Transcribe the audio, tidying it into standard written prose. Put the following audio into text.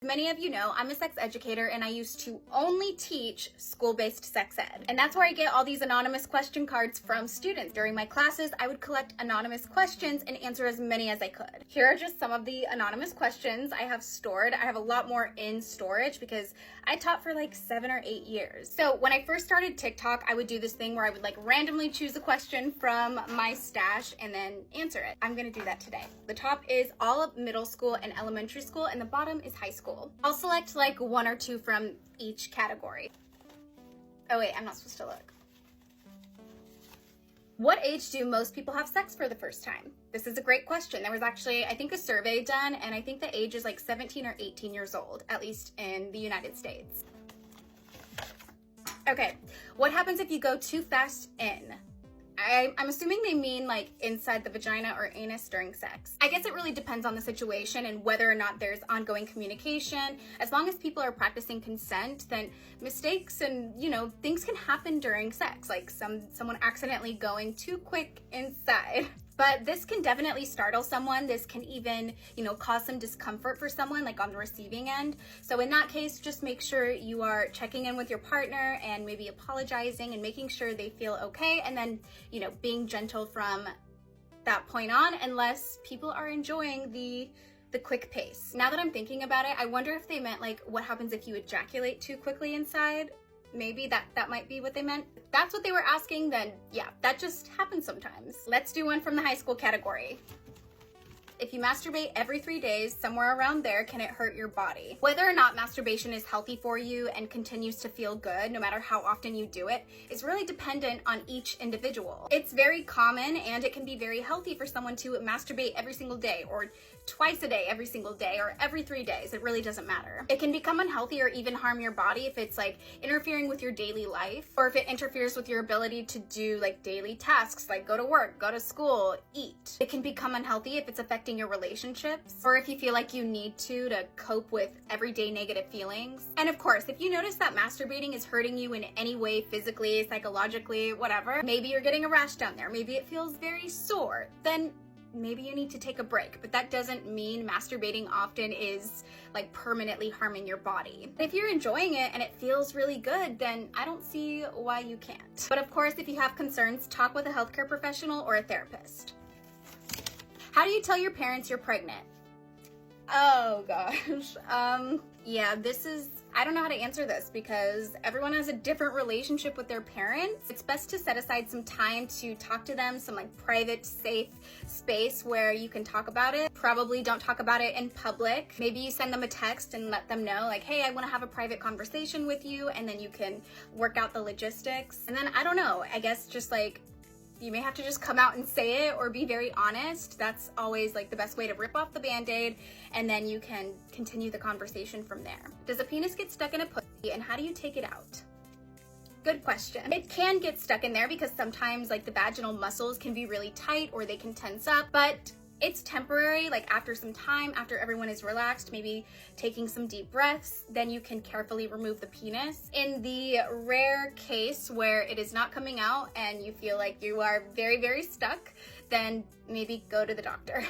Many of you know I'm a sex educator and I used to only teach school-based sex ed. And that's where I get all these anonymous question cards from students. During my classes, I would collect anonymous questions and answer as many as I could. Here are just some of the anonymous questions I have stored. I have a lot more in storage because I taught for like 7 or 8 years. So when I first started TikTok, I would do this thing where I would like randomly choose a question from my stash and then answer it. I'm gonna do that today. The top is all of middle school and elementary school and the bottom is high school. I'll select like 1 or 2 from each category. Oh wait, I'm not supposed to look. What age do most people have sex for the first time? This is a great question. There was actually, I think, a survey done, and I think the age is like 17 or 18 years old, at least in the United States. Okay, what happens if you go too fast in? I'm assuming they mean like inside the vagina or anus during sex. I guess it really depends on the situation and whether or not there's ongoing communication. As long as people are practicing consent, then mistakes and, things can happen during sex, like someone accidentally going too quick inside. But this can definitely startle someone. This can even, cause some discomfort for someone like on the receiving end. So in that case, just make sure you are checking in with your partner and maybe apologizing and making sure they feel okay. And then, being gentle from that point on, unless people are enjoying the quick pace. Now that I'm thinking about it, I wonder if they meant like what happens if you ejaculate too quickly inside. Maybe that might be what they meant. If that's what they were asking, then yeah, that just happens sometimes. Let's do one from the high school category. If you masturbate every 3 days, somewhere around there, can it hurt your body? Whether or not masturbation is healthy for you and continues to feel good, no matter how often you do it, is really dependent on each individual. It's very common and it can be very healthy for someone to masturbate every single day or twice a day every single day or every 3 days. It really doesn't matter. It can become unhealthy or even harm your body if it's like interfering with your daily life, or if it interferes with your ability to do like daily tasks like go to work, go to school, eat. It can become unhealthy if it's affecting your relationships, or if you feel like you need to cope with everyday negative feelings. And of course, if you notice that masturbating is hurting you in any way, physically, psychologically, whatever, maybe you're getting a rash down there, maybe it feels very sore, then maybe you need to take a break. But that doesn't mean masturbating often is like permanently harming your body. If you're enjoying it and it feels really good, then I don't see why you can't. But of course, if you have concerns, talk with a healthcare professional or a therapist. How do you tell your parents you're pregnant? Oh gosh. Yeah, I don't know how to answer this because everyone has a different relationship with their parents. It's best to set aside some time to talk to them, some like private, safe space where you can talk about it. Probably don't talk about it in public. Maybe you send them a text and let them know like, hey, I want to have a private conversation with you, and then you can work out the logistics. And then I don't know, I guess just like, you may have to just come out and say it or be very honest. That's always like the best way to rip off the band-aid, and then you can continue the conversation from there. Does a penis get stuck in a pussy and how do you take it out? Good question. It can get stuck in there because sometimes like the vaginal muscles can be really tight or they can tense up, but it's temporary. Like after some time, after everyone is relaxed, maybe taking some deep breaths, then you can carefully remove the penis. In the rare case where it is not coming out and you feel like you are very, very stuck, then maybe go to the doctor.